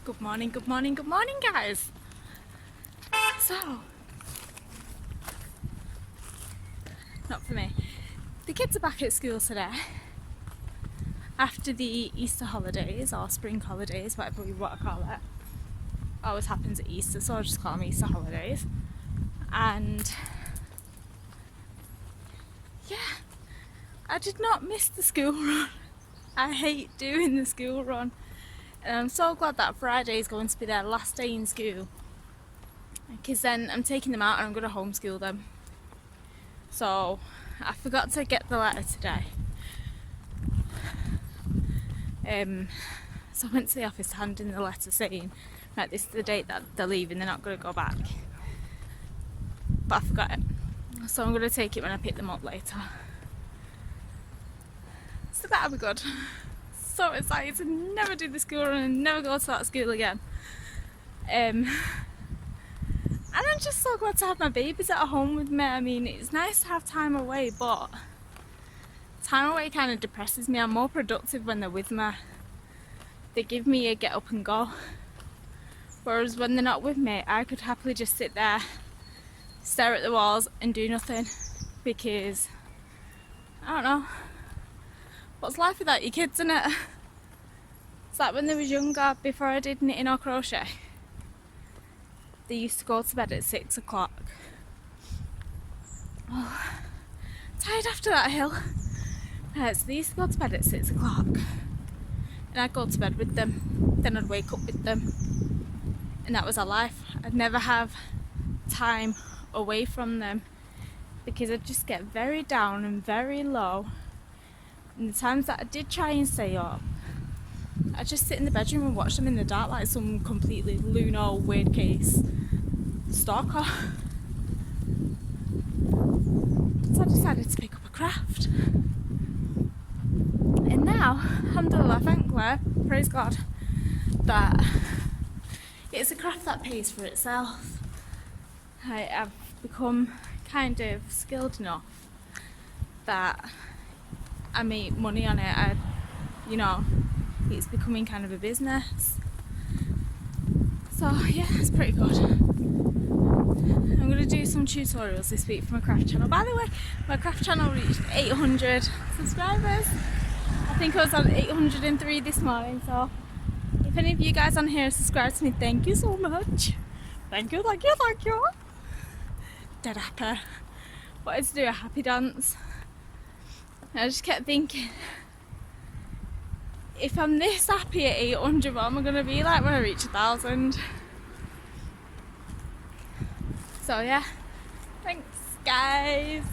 Good morning, good morning, good morning, guys. So, not for me. The kids are back at school today after the Easter holidays or spring holidays, whatever you want to call it. Always happens at Easter, so I'll just call them Easter holidays. And yeah, I did not miss the school run. I hate doing the school run. And I'm so glad that Friday is going to be their last day in school, because then I'm taking them out and I'm going to homeschool them. So I forgot to get the letter today. So I went to the office to hand in the letter saying, right, this is the date that they're leaving, they're not going to go back. But I forgot it. So I'm going to take it when I pick them up later. So that'll be good. So excited to never do the school run and never go to that school again. And I'm just so glad to have my babies at home with me. I mean, it's nice to have time away, but time away kind of depresses me. I'm more productive when they're with me. They give me a get up and go. Whereas when they're not with me, I could happily just sit there, stare at the walls and do nothing, because I don't know. What's life without your kids, isn't it? It's like when they was younger, before I did knitting or crochet, they used to go to bed at 6 o'clock. Oh, tired after that hill. So they used to go to bed at 6 o'clock and I'd go to bed with them, then I'd wake up with them, and that was our life. I'd never have time away from them because I'd just get very down and very low. And the times that I did try and stay up, I'd just sit in the bedroom and watch them in the dark like some completely lunar weird case stalker. So I decided to pick up a craft. And now, alhamdulillah, thankfully, praise God, that it's a craft that pays for itself. I've become kind of skilled enough that I make money on it. It's becoming kind of a business. So yeah, it's pretty good. I'm going to do some tutorials this week for my craft channel. By the way, my craft channel reached 800 subscribers. I think I was on 803 this morning, so if any of you guys on here subscribe to me, thank you so much. Thank you, thank you, thank you. Dead happy. Wanted to do a happy dance. I just kept thinking, if I'm this happy at 800, what am I going to be like when I reach 1,000? So yeah, thanks guys.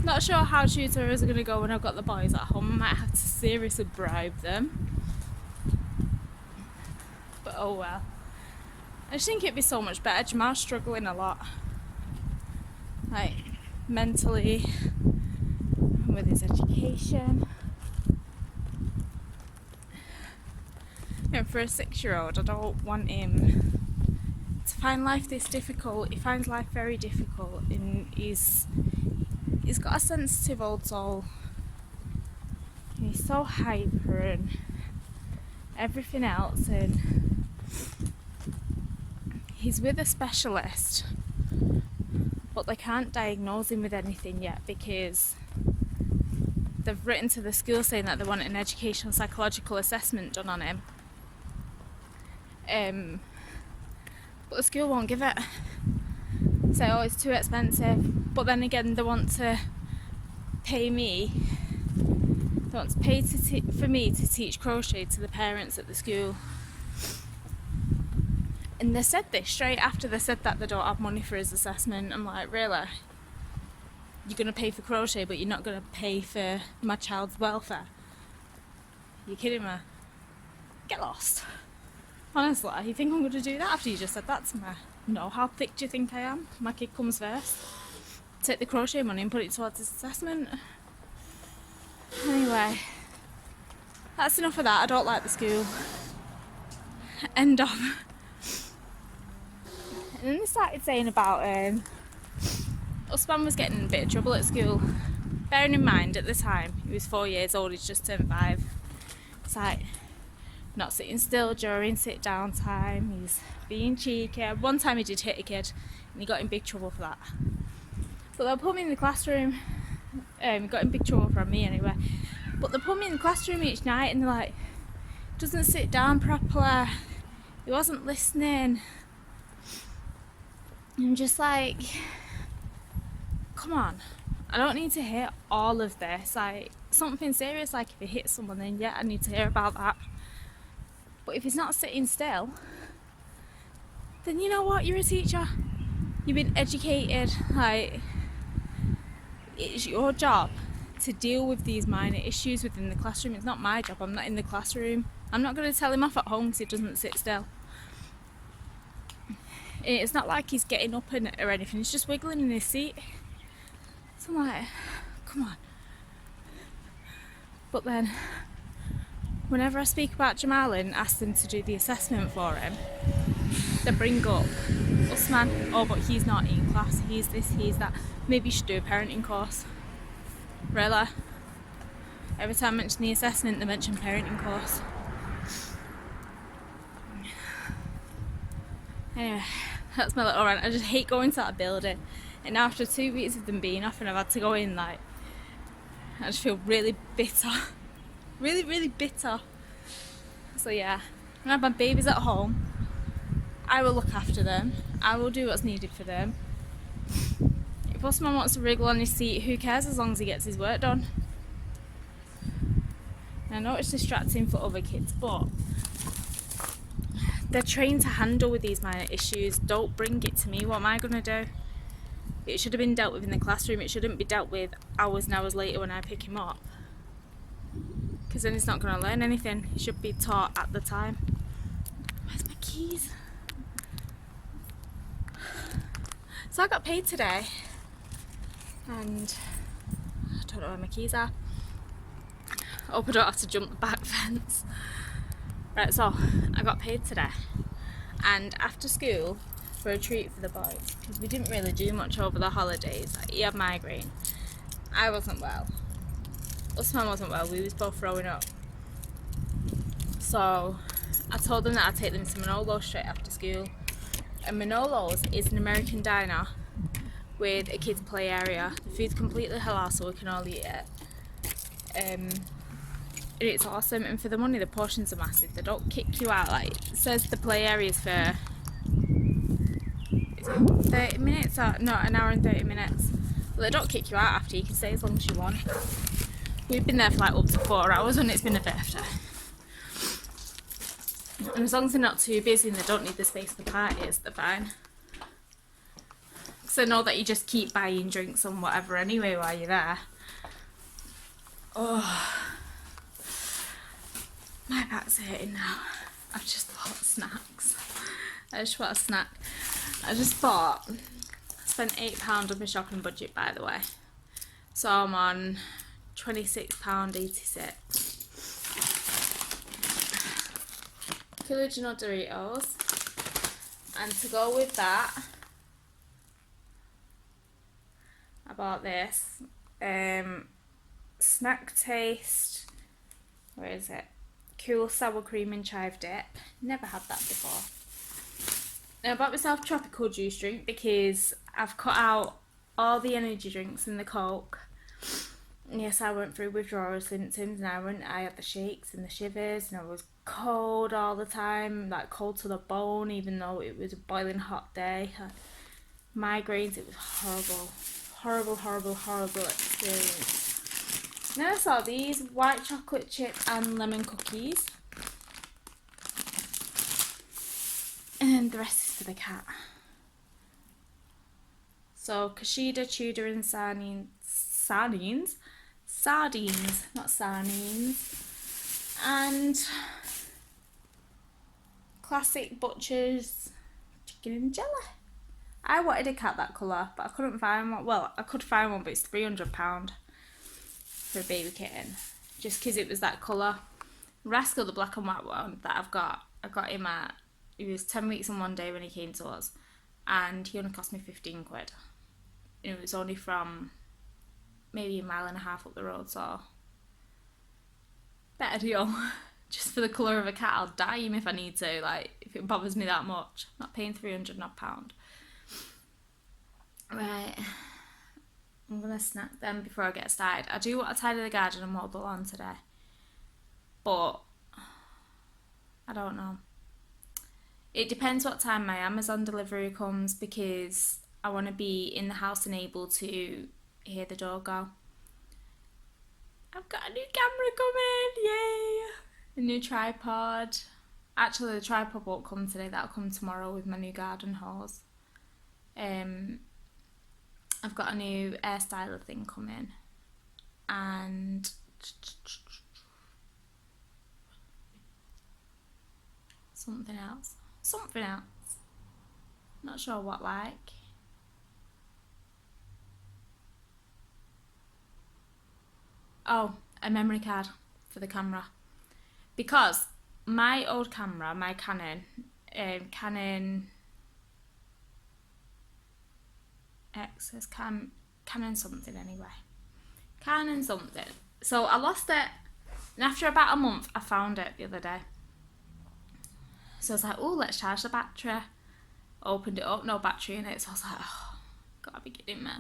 Not sure how tutorials are going to go when I've got the boys at home. I might have to seriously bribe them. But oh well. I just think it'd be so much better. Jamal's struggling a lot. Like, mentally, with his education. And for a 6-year-old, I don't want him to find life this difficult. He finds life very difficult, and he's got a sensitive old soul. And he's so hyper and everything else, and he's with a specialist, but they can't diagnose him with anything yet because they've written to the school saying that they want an educational psychological assessment done on him. But the school won't give it. Say, oh, it's too expensive. But then again, they want to pay me. They want to pay for me to teach crochet to the parents at the school. And they said this straight after they said that they don't have money for his assessment. I'm like, really? You're going to pay for crochet, but you're not going to pay for my child's welfare? You're kidding me? Get lost. Honestly, you think I'm going to do that after you just said that to me? No, how thick do you think I am? My kid comes first. Take the crochet money and put it towards his assessment. Anyway, that's enough of that. I don't like the school. End of. And then they started saying about Usman was getting in a bit of trouble at school. Bearing in mind, at the time, he was 4 years old, he's just turned 5. It's like, not sitting still during sit down time. He's being cheeky. One time he did hit a kid and he got in big trouble for that. But they'll put me in the classroom. He got in big trouble from me anyway. But they put me in the classroom each night and they're like, doesn't sit down properly. He wasn't listening. I'm just like, come on. I don't need to hear all of this. Like, something serious, like if he hits someone, then yeah, I need to hear about that. But if he's not sitting still, then you know what? You're a teacher. You've been educated. Like, it's your job to deal with these minor issues within the classroom. It's not my job. I'm not in the classroom. I'm not going to tell him off at home because he doesn't sit still. It's not like he's getting up or anything. He's just wiggling in his seat. So I'm like, come on. But then, whenever I speak about Jamal and ask them to do the assessment for him, they bring up Usman. Oh, but he's not in class. He's this, he's that. Maybe you should do a parenting course. Really? Every time I mention the assessment, they mention parenting course. Anyway, that's my little rant. I just hate going to that building. And now after 2 weeks of them being off and I've had to go in, like, I just feel really bitter. Really, really bitter. So yeah, when I have my babies at home, I will look after them. I will do what's needed for them. If Osman wants to wriggle on his seat, who cares as long as he gets his work done? I know it's distracting for other kids, but they're trained to handle with these minor issues. Don't bring it to me. What am I going to do? It should have been dealt with in the classroom. It shouldn't be dealt with hours and hours later when I pick him up. Because then he's not going to learn anything. He should be taught at the time. Where's my keys? So I got paid today. And I don't know where my keys are. I hope I don't have to jump the back fence. Right, so I got paid today. And after school, for a treat for the boys, because we didn't really do much over the holidays. Like, he had migraine. I wasn't well. Usman wasn't well. We was both throwing up. So I told them that I'd take them to Manolo's straight after school. And Manolo's is an American diner with a kids play area. The food's completely halal, so we can all eat it. And it's awesome, and for the money the portions are massive. They don't kick you out. Like, it says the play area's for 30 minutes or no, an hour and 30 minutes. But they don't kick you out after. You can stay as long as you want. We've been there for like up to 4 hours when it's been a birthday. And as long as they're not too busy and they don't need the space for parties, they're fine. Because I know that you just keep buying drinks and whatever anyway while you're there. Oh, my back's hurting now. I've just bought snacks. I just want a snack. I spent £8 on my shopping budget, by the way. So I'm on £26.86. Original Doritos. And to go with that, I bought this. Snack Taste. Where is it? Cool sour cream and chive dip. Never had that before. Now I bought myself a tropical juice drink because I've cut out all the energy drinks and the Coke. Yes, I went through withdrawal symptoms and I had the shakes and the shivers and I was cold all the time, like cold to the bone, even though it was a boiling hot day. Migraines, it was horrible. Horrible experience. Then I saw these white chocolate chip and lemon cookies. And the rest is for the cat. So Kashida, Tudor and sardines, not sardines. And classic Butcher's chicken and jelly. I wanted a cat that colour, but I couldn't find one. Well, I could find one, but it's £300 for a baby kitten. Just because it was that colour. Rascal, the black and white one that I got him at, he was 10 weeks and 1 day when he came to us. And he only cost me 15 quid. And it was only from maybe a mile and a half up the road, so better deal. just for the colour of a cat. I'll dye him if I need to, like, if it bothers me that much. I'm not paying £300 odd. Right, I'm gonna snack them before I get started. I do want to tidy the garden and mow the lawn today, but I don't know. It depends what time my Amazon delivery comes, because I want to be in the house and able to hear the door go. I've got a new camera coming, yay! A new tripod. Actually, the tripod won't come today, that'll come tomorrow with my new garden hose. I've got a new air styler thing coming, and something else. Not sure what, like. Oh, a memory card for the camera, because my old camera, my Canon X, says Canon something anyway. Canon something. So I lost it, and after about a month I found it the other day. So I was like, oh, let's charge the battery. Opened it up, no battery in it. So I was like, oh, gotta be kidding me.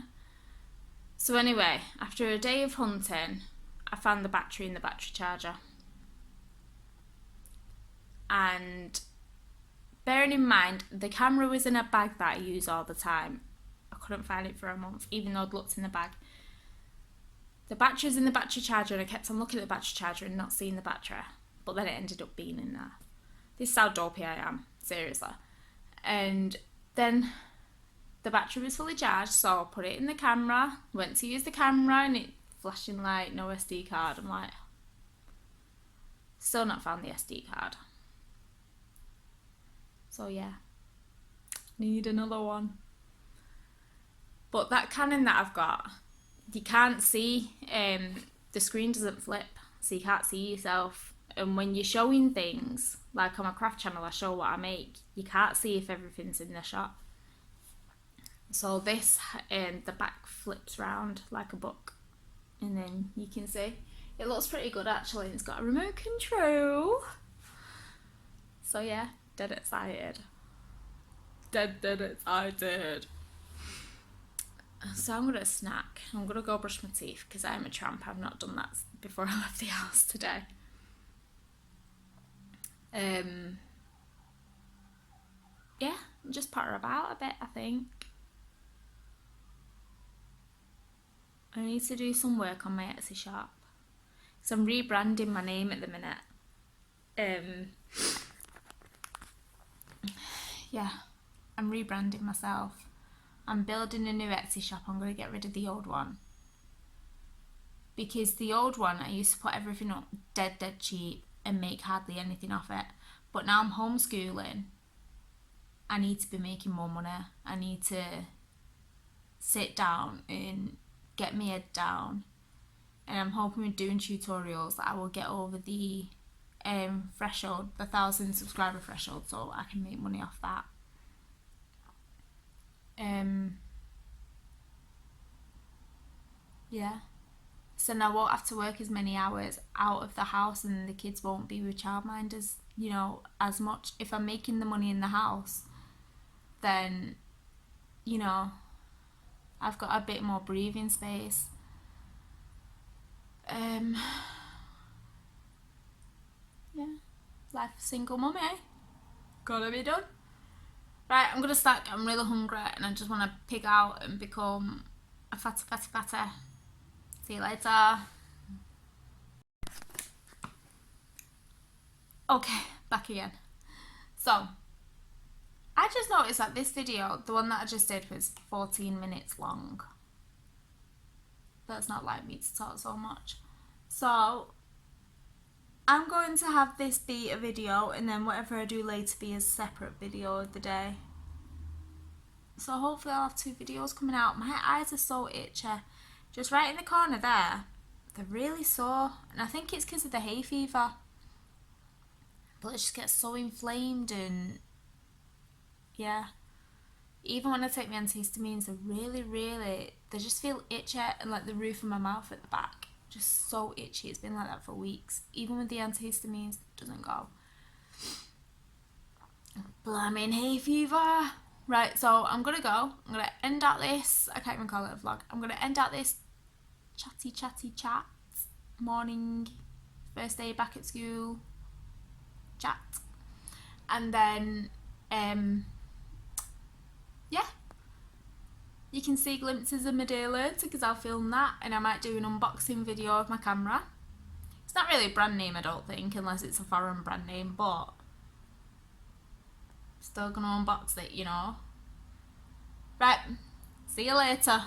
So anyway, after a day of hunting, I found the battery in the battery charger. And bearing in mind, the camera was in a bag that I use all the time. I couldn't find it for a month, even though I'd looked in the bag. The battery was in the battery charger, and I kept on looking at the battery charger and not seeing the battery. But then it ended up being in there. This is how dopey I am, seriously. And then the battery was fully charged, so I put it in the camera, went to use the camera, and it flashing like no SD card. I'm like, still not found the SD card. So yeah, need another one. But that Canon that I've got, you can't see, the screen doesn't flip, so you can't see yourself. And when you're showing things, like on my craft channel, I show what I make, you can't see if everything's in the shot. So this, the back flips round like a book, and then you can see. It looks pretty good actually, and it's got a remote control. So yeah, dead excited. Dead excited. So I'm gonna snack. I'm gonna go brush my teeth, because I'm a tramp. I've not done that before I left the house today. Yeah, just potter about a bit, I think. I need to do some work on my Etsy shop, so I'm rebranding my name at the minute. Yeah, I'm rebranding myself. I'm building a new Etsy shop. I'm going to get rid of the old one, because the old one, I used to put everything up dead cheap and make hardly anything off it. But now I'm homeschooling, I need to be making more money. I need to sit down and get my head down, and I'm hoping with doing tutorials that I will get over the threshold, the 1,000 subscriber threshold, so I can make money off that. Yeah, so now I won't have to work as many hours out of the house, and the kids won't be with childminders, you know, as much. If I'm making the money in the house, then, you know, I've got a bit more breathing space. Yeah, life of single mummy, gotta be done. Right, I'm gonna start getting really hungry, and I just want to pig out and become a fatty. See you later. Okay, back again. So I just noticed that this video, the one that I just did, was 14 minutes long. That's not like me to talk so much. So I'm going to have this be a video, and then whatever I do later be a separate video of the day. So hopefully I'll have 2 videos coming out. My eyes are so itchy. Just right in the corner there. They're really sore. And I think it's because of the hay fever. But it just gets so inflamed, and yeah. Even when I take my antihistamines, they're really, they just feel itchy, and like the roof of my mouth at the back just so itchy. It's been like that for weeks. Even with the antihistamines, it doesn't go. Blaming hay fever. Right, so I'm gonna go. I'm gonna end out this. I can't even call it a vlog. I'm gonna end out this chatty chat morning, first day back at school chat, and then yeah, you can see glimpses of my day later because I'll film that, and I might do an unboxing video of my camera. It's not really a brand name, I don't think, unless it's a foreign brand name, but still gonna unbox it, you know. Right, see you later.